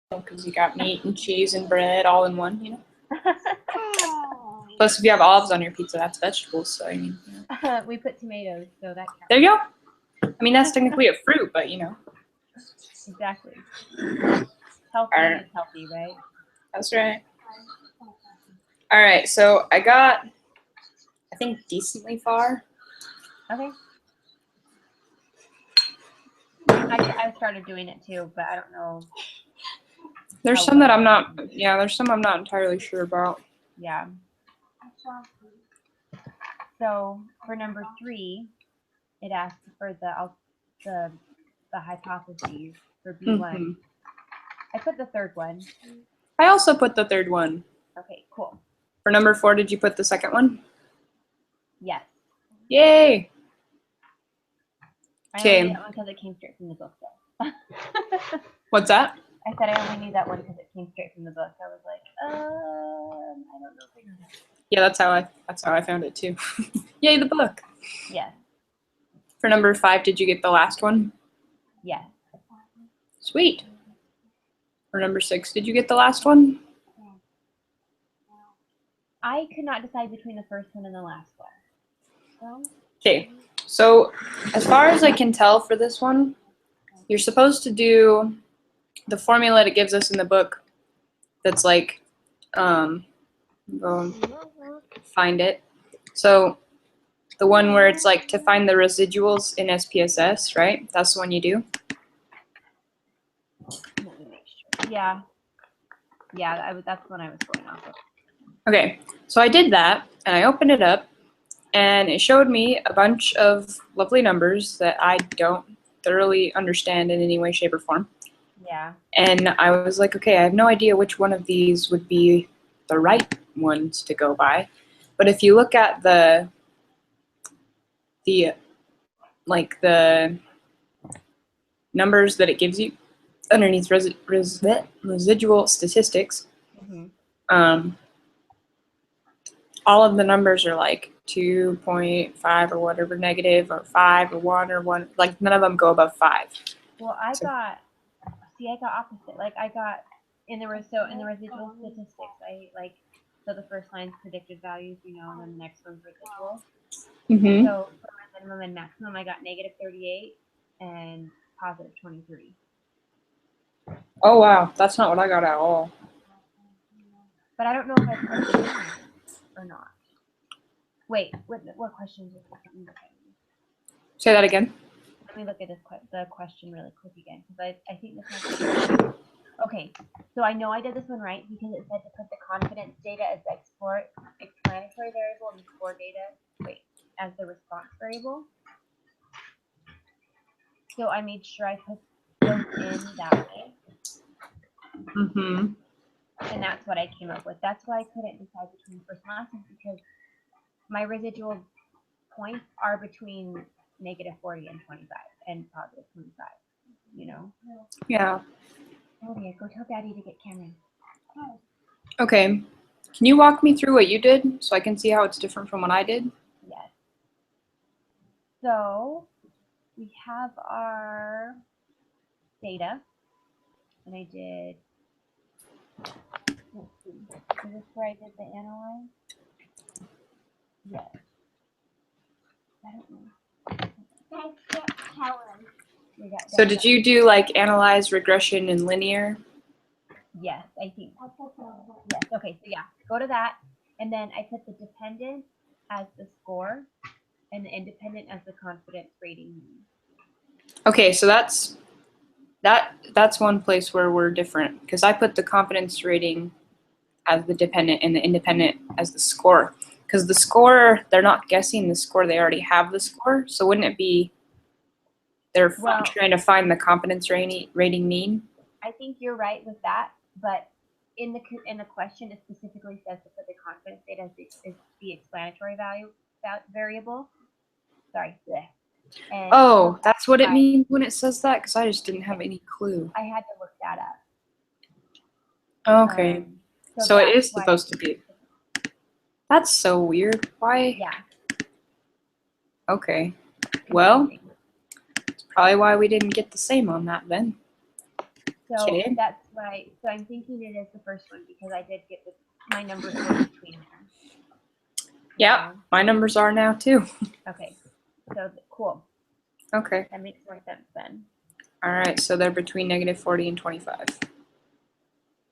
because you got meat and cheese and bread all in one, you know. Plus, if you have olives on your pizza, that's vegetables. So I mean, we put tomatoes, so that counts. There you go. I mean, that's technically a fruit, but you know. Exactly. Healthy is healthy, right? That's right. All right, so I got, I think, decently far. Okay. I started doing it too, but I don't know. There's some that I'm not, yeah, there's some I'm not entirely sure about. Yeah. So for number 3, it asks for the hypotheses for B1. I put the third one. I also put the third one. Okay, cool. For number 4, did you put the second one? Yes. Yay! I only knew that one because it came straight from the book, though. What's that? I said I only knew that one because it came straight from the book. I was like, I don't know if I know that. Yeah, that's how I found it too. Yay, the book. Yes. For number 5, did you get the last one? Yes. Sweet. For number 6, did you get the last one? I could not decide between the first one and the last one. Okay, so as far as I can tell for this one, you're supposed to do the formula it gives us in the book that's like, go find it. So the one where it's like to find the residuals in SPSS, right? That's the one you do? Let me make sure. Yeah. Yeah, that's the one I was going off of. Okay, so I did that, and I opened it up, and it showed me a bunch of lovely numbers that I don't thoroughly understand in any way, shape, or form. Yeah. And I was like, okay, I have no idea which one of these would be the right ones to go by. But if you look at the numbers that it gives you underneath residual statistics, all of the numbers are like 2.5 or whatever, negative, or 5 or 1 or 1. Like none of them go above 5. Well, I got opposite. Like I got in the residual statistics, so the first line's predicted values, and then the next one's residual. So for my minimum and maximum, I got negative 38 and positive 23. Oh wow, that's not what I got at all. But I don't know if I put it or not. Wait, what questions are you? Say that again. Let me look at the question really quick again, because I think this might be. Okay, so I know I did this one right because it said to put the confidence data as the explanatory variable and the score data, as the response variable. So I made sure I put those in that way. And that's what I came up with. That's why I couldn't decide between first and last one, because my residual points are between negative 40 and 25 and positive 25, Yeah. Olivia, go tell Daddy to get Cameron. Okay. Can you walk me through what you did so I can see how it's different from what I did? Yes. So we have our data, and I did, let's see, is this where I did the analyze? Yes. I don't know. So did you do like analyze, regression, and linear? Yes, I think. Yes. Okay, so yeah, go to that, and then I put the dependent as the score and the independent as the confidence rating. Okay, so that's one place where we're different, because I put the confidence rating as the dependent and the independent as the score. Because the score, they're not guessing the score, they already have the score. So wouldn't it be they're trying to find the confidence rating mean? I think you're right with that, but in the question, it specifically says to put the confidence data as the explanatory variable. Sorry. And oh, that's what it means when it says that? Because I just didn't have any clue. I had to look that up. Okay. So it is supposed to be. That's so weird. Why? Yeah. Okay. Well, it's probably why we didn't get the same on that then. So Okay. that's why. So I'm thinking it is the first one because I did get my numbers were between there. Yeah, my numbers are now too. Okay. So cool. Okay. That makes more sense then. All right, so they're between -40 and 25.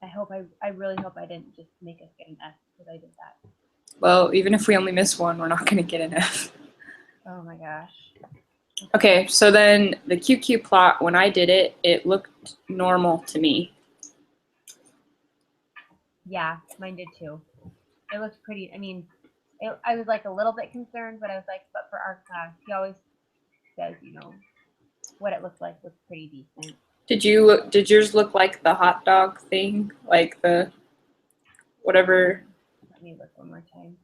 I really hope I didn't just make us get an F because I did that. Well, even if we only miss one, we're not going to get an F. Oh my gosh. Okay, so then the QQ plot, when I did it, it looked normal to me. Yeah, mine did too. It looked pretty. I mean, I was like a little bit concerned, but I was like, but for our class, he always says, what it looked like was pretty decent. Did yours look like the hot dog thing? Like the whatever? Let me look one more time.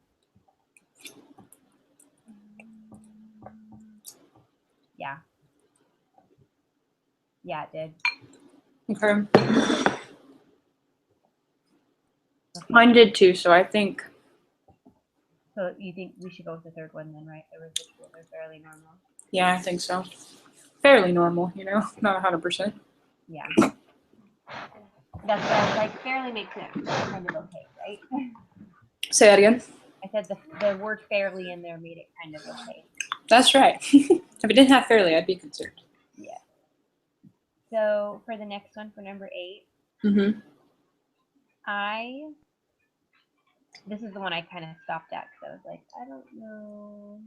Yeah. Yeah, it did. Okay. Okay. Mine did too, so I think. So you think we should go with the third one then, right? The residuals are fairly normal. Yeah, I think so. Fairly normal, not 100%. Yeah. That's what I was like, fairly makes it kind of okay, right? Say that again. I said the word fairly in there made it kind of okay. That's right. If it didn't have fairly, I'd be concerned. Yeah. So for the next one, for number 8, Mm-hmm. this is the one I kind of stopped at because I was like, I don't know.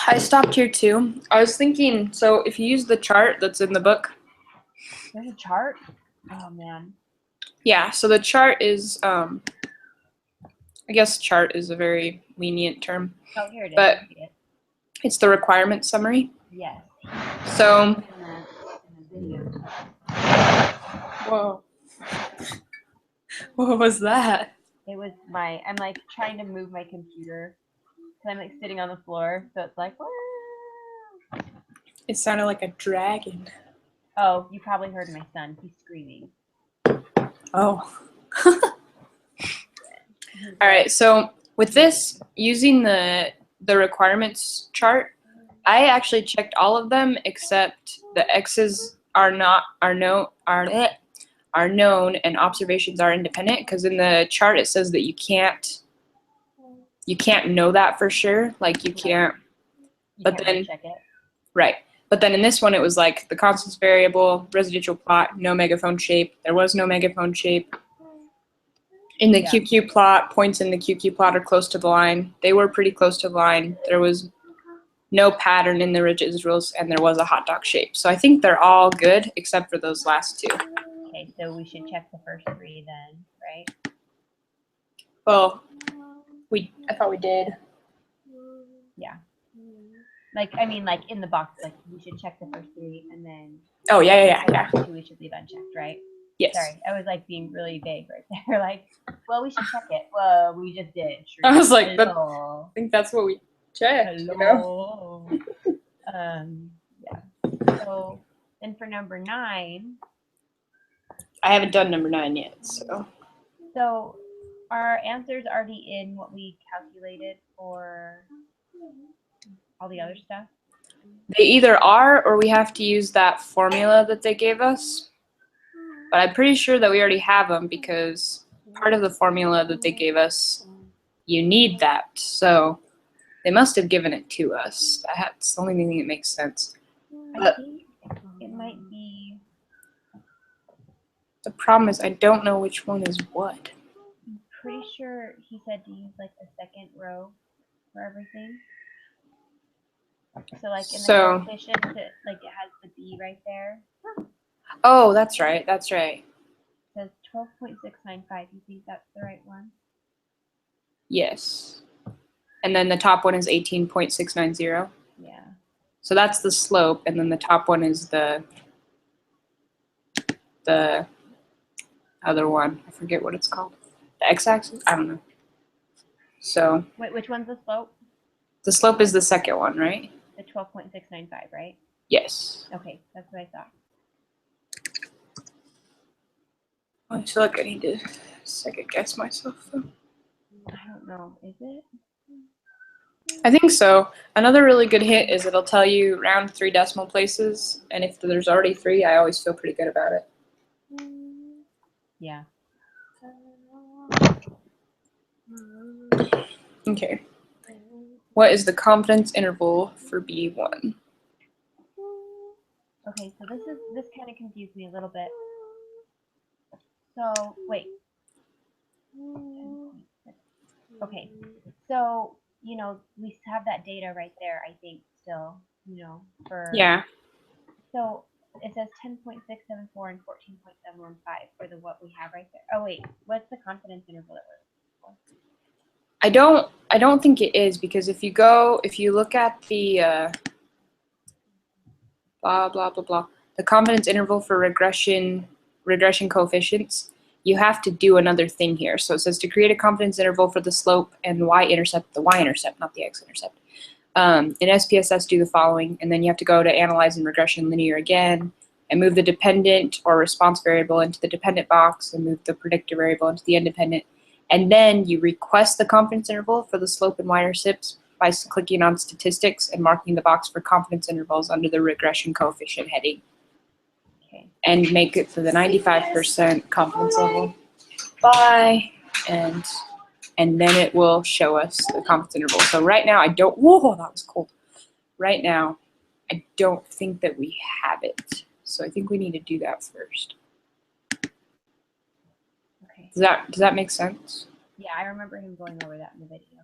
I stopped here too. I was thinking, so if you use the chart that's in the book. There's a chart? Oh man. Yeah, so the chart is, I guess chart is a very lenient term. Oh, here it is. But I see it. it's the requirement summary. Yes. So, In the video. whoa. What was that? It was I'm like trying to move my computer because I'm like sitting on the floor, so it's like, wah! It sounded like a dragon. Oh, you probably heard my son. He's screaming. Oh. All right, so with this, using the requirements chart, I actually checked all of them except the X's are known and observations are independent, because in the chart it says that you can't know that for sure, like you can't. But can't then really check it. right. But then in this one, it was like the constants variable, residual plot, no megaphone shape. There was no megaphone shape. In the QQ plot, points in the QQ plot are close to the line. They were pretty close to the line. There was no pattern in the residuals, and there was a hot dog shape. So I think they're all good except for those last two. Okay, so we should check the first 3 then, right? Well, I thought we did. Yeah. Like, I mean, like in the box, like we should check the first 3 and then. Oh, yeah. The last 2 we should leave unchecked, right? Yes. Sorry, I was like being really vague right there. Like, well, we should check it. Well, we just did. I was like, hello. I think that's what we checked. Hello. Yeah. So then for number 9. I haven't done number 9 yet, so. So are answers already in what we calculated for all the other stuff? They either are, or we have to use that formula that they gave us. But I'm pretty sure that we already have them, because part of the formula that they gave us, you need that. So they must have given it to us. That's the only thing that makes sense. I think it might be. The problem is I don't know which one is what. I'm pretty sure he said to use like a second row for everything. So like in the coefficient, it has the B right there. Oh, that's right. That's right. It says 12.695. You think that's the right one? Yes. And then the top one is 18.690. Yeah. So that's the slope, and then the top one is the other one. I forget what it's called. The x-axis? I don't know. So. Wait, which one's the slope? The slope is the second one, right? The 12.695, right? Yes. Okay, that's what I thought. I feel like I need to second guess myself, though. I don't know. Is it? I think so. Another really good hint is it'll tell you round 3 decimal places, and if there's already 3, I always feel pretty good about it. Yeah. Okay. What is the confidence interval for B1? Okay, so this kind of confused me a little bit. So wait. Okay, so you know we have that data right there. I think still, you know, for Yeah. so it says 10.674 and 14.715 for the what we have right there. Oh wait, what's the confidence interval that we're looking for? I don't think it is, because if you look at the blah blah blah blah, the confidence interval for regression coefficients, you have to do another thing here. So it says to create a confidence interval for the slope and y-intercept, not the x-intercept. In SPSS, do the following, and then you have to go to analyze and regression linear again, and move the dependent or response variable into the dependent box, and move the predictor variable into the independent. And then you request the confidence interval for the slope and y-intercepts by clicking on statistics and marking the box for confidence intervals under the regression coefficient heading. Okay. And make it for the 95% confidence level. Bye. And then it will show us the confidence interval. So right now whoa, that was cold. Right now, I don't think that we have it. So I think we need to do that first. Okay. Does that make sense? Yeah, I remember him going over that in the video.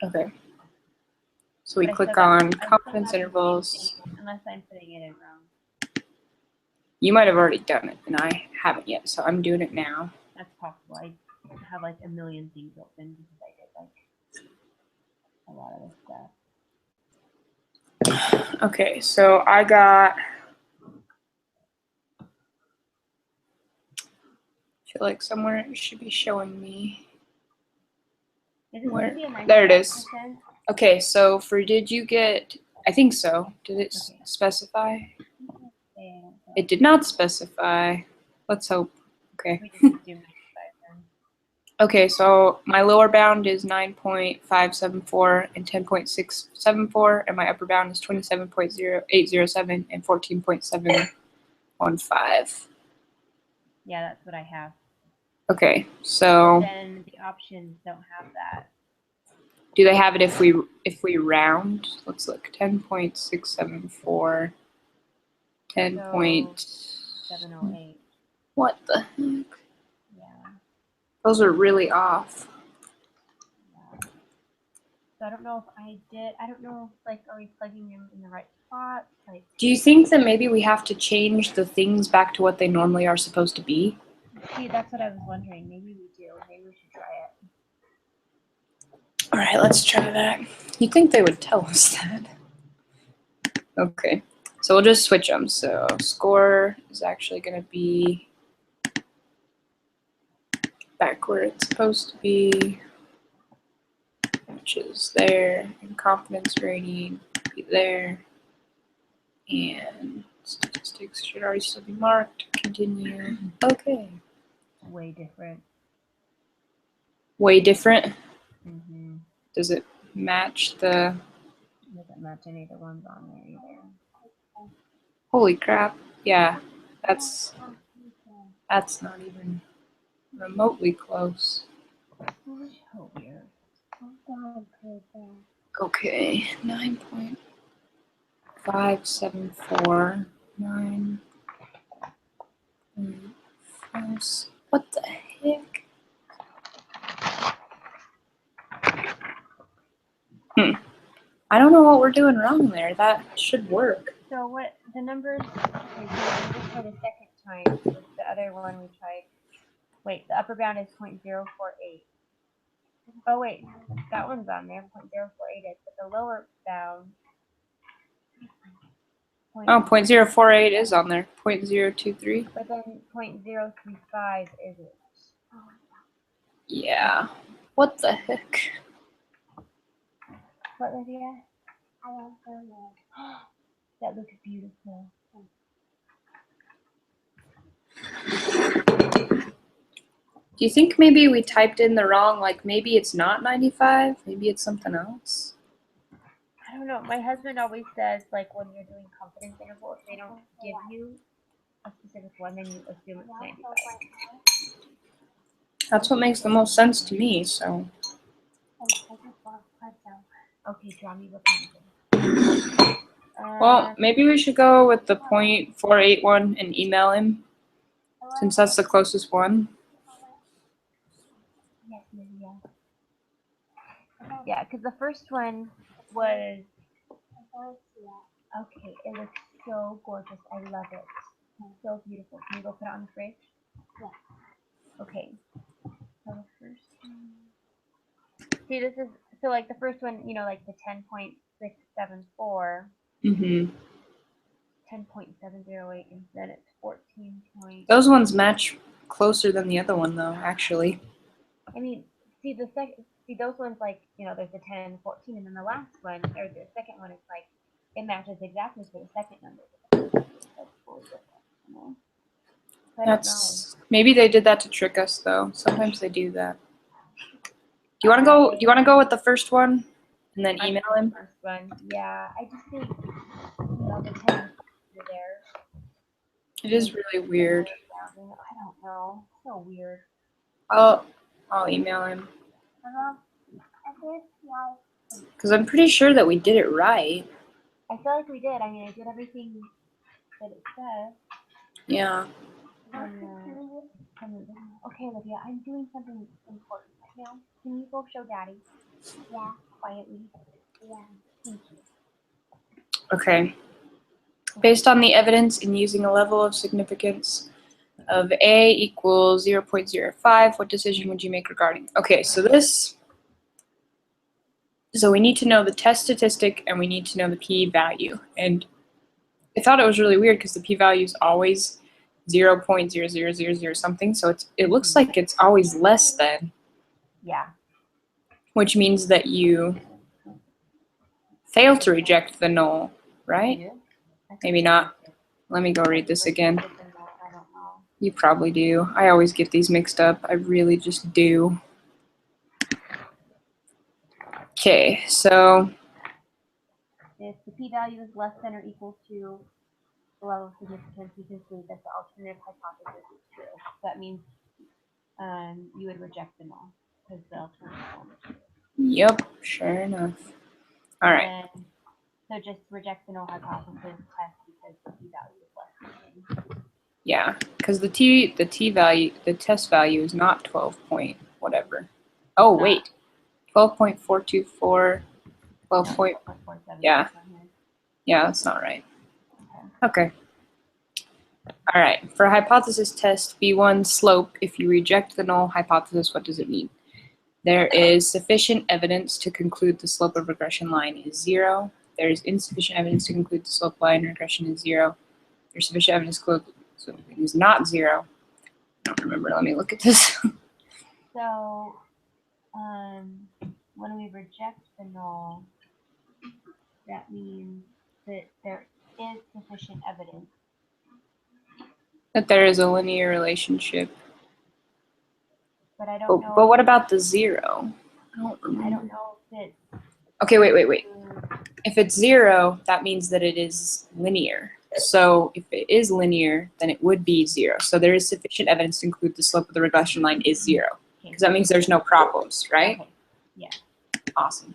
Okay. So we But click on confidence intervals. Unless I'm putting it in wrong. You might have already done it, and I haven't yet, so I'm doing it now. That's possible. I have like a million things open because I did like a lot of this stuff. Okay, so I got, I feel like somewhere it should be showing me. Is this Where? going to be a 95%? There it is. Okay, so did you get, I think so. Did it specify? It did not specify. Let's hope. Okay. We just do 95 then. Okay, so my lower bound is 9.574 and 10.674, and my upper bound is 27.0807 and 14.715. Yeah, that's what I have. Okay, so But then the options don't have that. do they have it if we round? Let's look. 10.674. 708. What the heck? Yeah. Those are really off. Yeah. So I don't know if I don't know if, like, are we plugging them in the right spot? Like, Do you think that maybe we have to change the things back to what they normally are supposed to be? see, that's what I was wondering. Maybe we do. Maybe we should try it. All right, let's try that. You'd think they would tell us that. Okay, so we'll just switch them. So score is actually going to be back where it's supposed to be, which is there, and confidence rating be there, and statistics should already still be marked. Continue. Okay. Way different. Way different. Mm-hmm. Does it match the? Doesn't match any of the ones on there either. Holy crap! Yeah, that's not even remotely close. Oh, weird. Okay, 9.574, 9. What the heck? I don't know what we're doing wrong there. That should work. So what the numbers? Okay, so the numbers for the second time. With the other one we tried. Wait, the upper bound is 0.048. Oh wait, that one's on there. 0.048 is, but the lower bound. Oh, 0.048 is on there. 0.023. But then 0.035 isn't. Yeah. What the heck? What, Lydia? I don't know. That looks beautiful. Do you think maybe we typed in the wrong, like maybe it's not 95? Maybe it's something else? don't know. My husband always says, like, when you're doing confidence interval, if they don't give you a specific one, then you assume it's 95. That's what makes the most sense to me, so. Okay, draw me what pencil. Well, maybe we should go with the 0.481 and email him, since that's the closest one. Yes, yeah. Yeah, because the first one was. Okay, it looks so gorgeous. I love it. So beautiful. Can you go put it on the fridge? Yeah. Okay. So the first one. See, this is so like the first one, you know, like the 10.674, Mm-hmm. 10.708, and then it's 14 point. Those ones match closer than the other one, though, actually. I mean, see those ones, like, you know, there's the 10, 14, and then the last one or the second one is like it matches exactly to the second number. That's totally different, you know? So I don't know. Maybe they did that to trick us, though. Sometimes they do that. Do you want to go? Do you want to go with the first one and then email him? The first one, yeah. I just think, you know, the 10 are there. It is really weird. I don't know. So weird. I'll email him. Because I'm pretty sure that we did it right. I feel like we did. I mean, I did everything that it says. Yeah. Okay, Olivia, I'm doing something important right now. Can you go show Daddy? Yeah, quietly. Yeah, thank you. Okay. Based on the evidence and using a level of significance of A equals 0.05, what decision would you make regarding? Okay, so we need to know the test statistic and we need to know the p-value. And I thought it was really weird because the p-value is always 0.0000 something, so it looks like it's always less than. Yeah. Which means that you fail to reject the null, right? Maybe not. Let me go read this again. I don't know. You probably do. I always get these mixed up. I really just do. Okay, so If the p-value is less than or equal to the level of significance, you conclude that the alternative hypothesis is true. So that means you would reject the null because the alternative one is true. yep, sure enough. All right. And so just reject the null hypothesis test because the p-value is less than. Yeah, because the test value is not 12 point whatever. Oh, wait. 12.424, 12 point, yeah. Yeah, that's not right. Okay. All right, for hypothesis test B1 slope, if you reject the null hypothesis, what does it mean? There is sufficient evidence to conclude the slope of regression line is 0. There is insufficient evidence to conclude the slope line regression is 0. There's sufficient evidence to conclude so it is not 0. I don't remember. Let me look at this. So when we reject the null, that means that there is sufficient evidence That there is a linear relationship. but I don't know. But what about the 0? I don't remember. I don't know if it's. Okay, wait. If it's 0, that means that it is linear. So if it is linear, then it would be 0. So there is sufficient evidence to conclude the slope of the regression line is 0. Because that means there's no problems, right? Okay. Yeah. Awesome.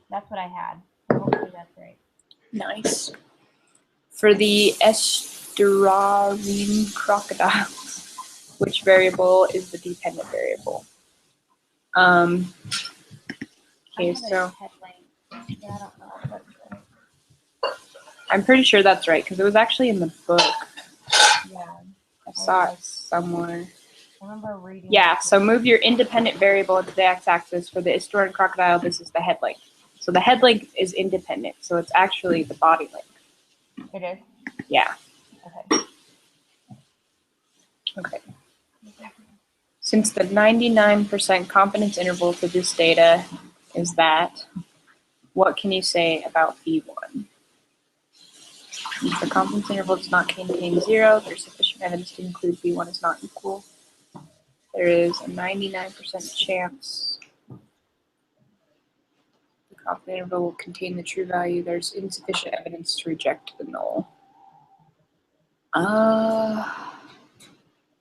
That's what I had. Hopefully that's right. Nice. For the estuarine crocodiles, which variable is the dependent variable? Okay, so Yeah, I don't know if that's right. I'm pretty sure that's right because it was actually in the book. Yeah. I saw it somewhere. I remember reading. Yeah, so move your independent variable to the x-axis. For the estuarine crocodile, this is the head length. So the head length is independent, so it's actually the body length. It is? Yeah. Okay. Since the 99% confidence interval for this data is that, what can you say about B1? If the confidence interval does not contain 0, there's sufficient evidence to conclude B1 is not equal. There is a 99% chance the confident interval will contain the true value. There's insufficient evidence to reject the null.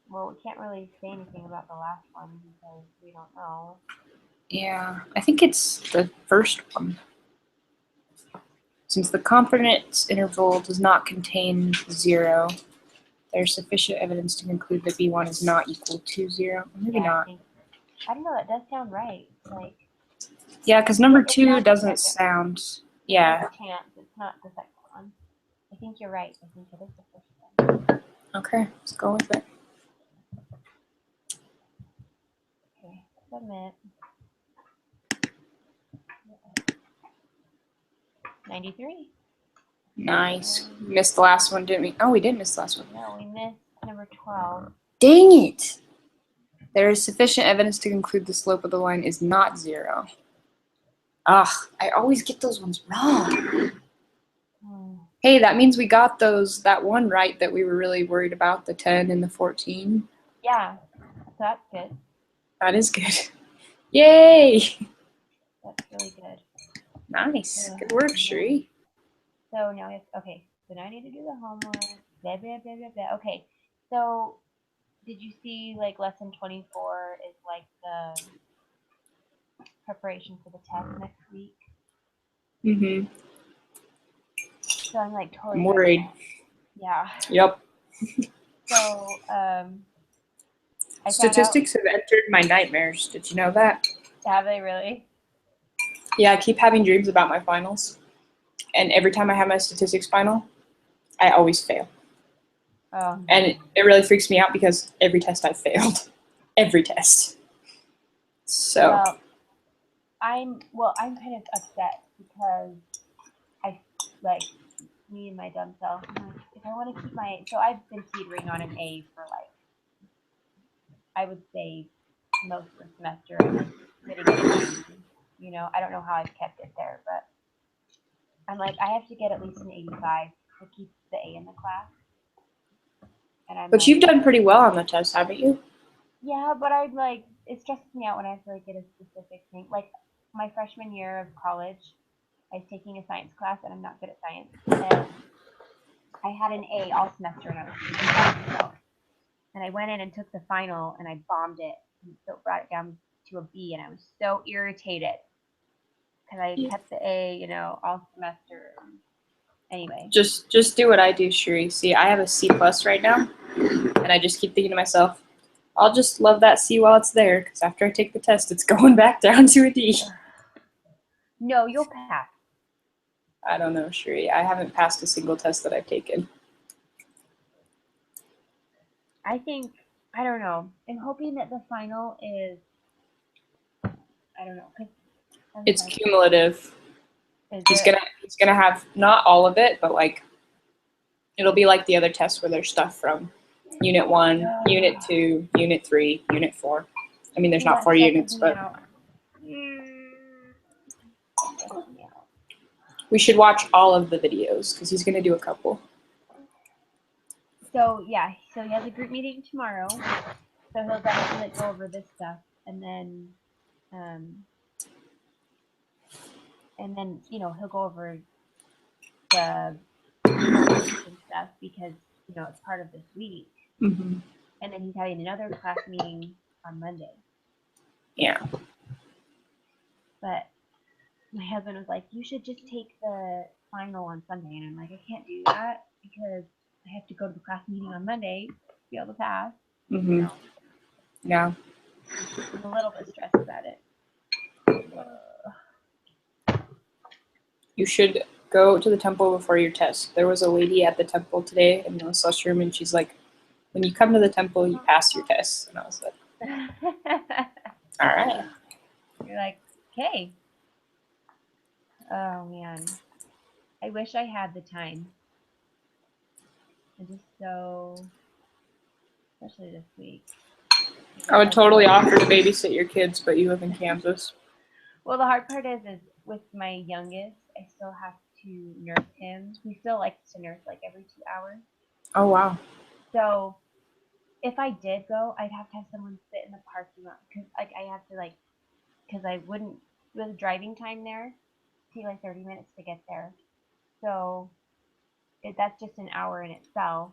Well, we can't really say anything about the last one because we don't know. Yeah, I think it's the first one. Since the confidence interval does not contain 0, there's sufficient evidence to conclude that B1 is not equal to 0. Maybe not. I don't know. That does sound right. Like. Yeah, because number It's 2 not the doesn't second. sound. It's Yeah. a chance. It's not the second one. I think you're right. I think it is the first one. Okay, let's go with it. Okay, submit. 93. Nice. We missed the last one, didn't we? Oh, we did miss the last one. No, we missed number 12. Dang it! There is sufficient evidence to conclude the slope of the line is not 0. Ugh, I always get those ones wrong. Hey, that means we got that one right that we were really worried about, the 10 and the 14. Yeah, so that's good. That is good. Yay! That's really good. Nice. Good work, Shri. So now so now I need to do the homework. Blah, blah, blah, blah, blah. Okay, so did you see like lesson 24 is like the preparation for the test next week? Mm-hmm. So I'm like totally I'm worried. Yeah. Yep. So Statistics have entered my nightmares. Did you know that? Have they really? Yeah, I keep having dreams about my finals. And every time I have my statistics final, I always fail. Oh. And it really freaks me out because every test I failed. Every test. So. Well, I'm kind of upset because me and my dumb self, if I want to keep so I've been teetering on an A for I would say most of the semester. I'm sitting at a 90. I don't know how I've kept it there, but I'm like, I have to get at least an 85 to keep the A in the class. But you've done pretty well on the test, haven't you? Yeah, but I'm like, it stresses me out when I have to get a specific thing. Like my freshman year of college, I was taking a science class and I'm not good at science. And I had an A all semester and I was and I went in and took the final and I bombed it. And so it brought it down to a B and I was so irritated because I kept the A, all semester. Anyway. Just do what I do, Shri. See, I have a C+ right now, and I just keep thinking to myself, I'll just love that C while it's there, because after I take the test, it's going back down to a D. No, you'll pass. I don't know, Shri. I haven't passed a single test that I've taken. I don't know. I'm hoping that the final is, I don't know. It's cumulative. He's gonna have not all of it, but it'll be like the other tests where there's stuff from Unit 1, Unit 2, Unit 3, Unit 4. I mean, there's not 4 units, but we should watch all of the videos because he's gonna do a couple. So yeah, so he has a group meeting tomorrow. So he'll definitely go over this stuff, and then he'll go over the stuff because it's part of this week. Mm-hmm. And then he's having another class meeting on Monday. Yeah. But my husband was like, "You should just take the final on Sunday," and I'm like, "I can't do that because I have to go to the class meeting on Monday to be able to pass." Mm-hmm. Yeah. I'm a little bit stressed about it. You should go to the temple before your test. There was a lady at the temple today in the slush room, and she's like, when you come to the temple, you pass your tests. And I was like, all right. You're like, okay. Oh, man. I wish I had the time. I'm just so, especially this week. I would totally offer to babysit your kids, but you live in Kansas. Well, the hard part is with my youngest, I still have to nurse him. He still likes to nurse every 2 hours. Oh, wow. So if I did go, I'd have to have someone sit in the parking lot because I have to because I wouldn't with driving time there. take like 30 minutes to get there. So that's just an hour in itself.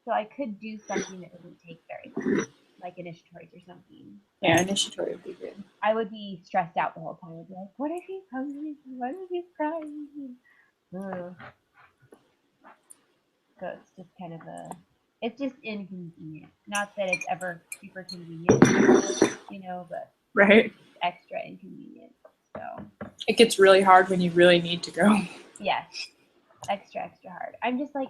So I could do something that doesn't take very long, like initiatories or something. Yeah, initiatory would be good. I would be stressed out the whole time. I'd be like, what if he's hungry? What if he's crying? Ugh. So it's just kind of it's just inconvenient. Not that it's ever super convenient, but Right. extra inconvenient. So It gets really hard when you really need to go. yes, extra hard. I'm just like,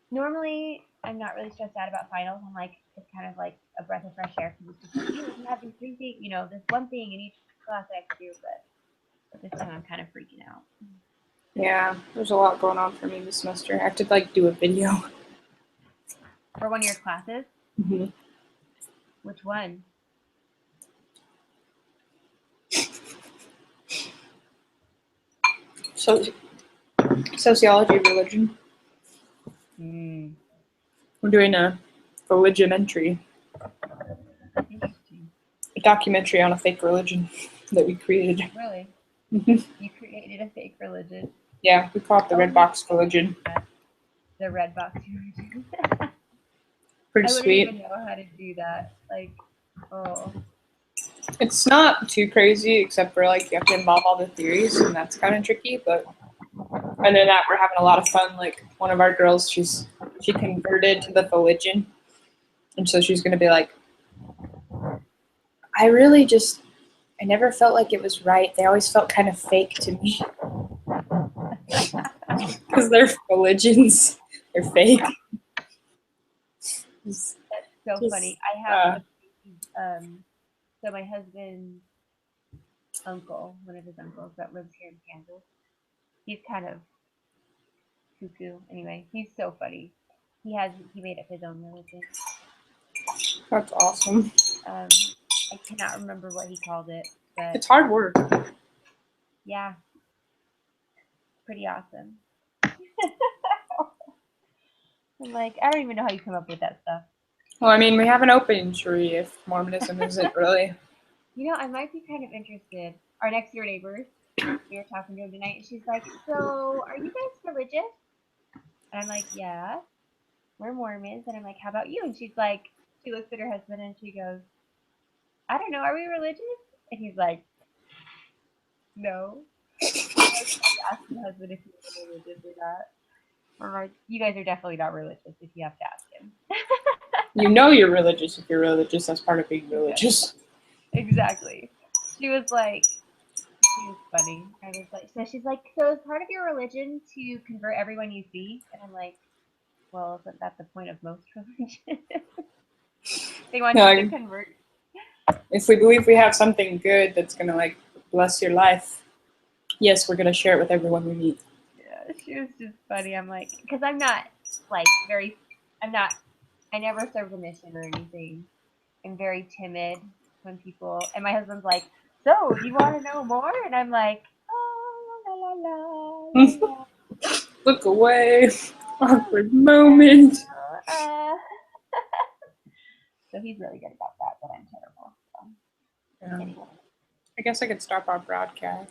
normally I'm not really stressed out about finals. I'm like, it's kind of like a breath of fresh air because it's just like, hey, we have these 3 things, this one thing in each class I have to do, but this time I'm kind of freaking out. Yeah, there's a lot going on for me this semester. I have to like do a video. For one of your classes? Mm-hmm. Which one? So, sociology of religion. We're doing a religion-mentary, Interesting. a documentary on a fake religion that we created. Really? Mhm. You created a fake religion? Yeah, we call it the Red Box Religion. The red box religion. Pretty I wouldn't sweet. even know how to do that. Like, oh. It's not too crazy, except for like you have to involve all the theories, and that's kind of tricky. But other than that, we're having a lot of fun. Like one of our girls, she converted to the religion, and so she's gonna be like, I never felt like it was right. They always felt kind of fake to me because they're religions. They're fake. That's so Just, funny. I have so my husband's uncle, one of his uncles that lives here in Kansas, he's kind of cuckoo. Anyway, he's so funny. He made up his own religion. That's awesome. I cannot remember what he called it, but It's hard work. yeah, pretty awesome. I'm like, I don't even know how you come up with that stuff. Well, I mean, we have an open jury if Mormonism isn't really. I might be kind of interested. Our next door neighbors, we were talking to him tonight, and she's like, "So, are you guys religious?" And I'm like, "Yeah, we're Mormons." And I'm like, "How about you?" And she's like, she looks at her husband and she goes, "I don't know, are we religious?" And he's like, "No." I asked my husband if he was religious or not. I'm like, "You guys are definitely not religious if you have to ask him." You know you're religious if you're religious. That's part of being religious. Exactly. She was funny. I was like, so she's like, so is part of your religion to convert everyone you see? And I'm like, well, isn't that the point of most religions? They want No, you to convert. if we believe we have something good that's gonna like bless your life, yes, we're gonna share it with everyone we meet. Yeah, she was just funny. I'm like, because I'm not I never served a mission or anything. I'm very timid when people, and my husband's like, so do you want to know more? And I'm like, oh, la la la la la. Look away. Awkward moment. Uh, so he's really good about that, but I'm terrible. So Yeah. anyway. I guess I could stop our broadcast.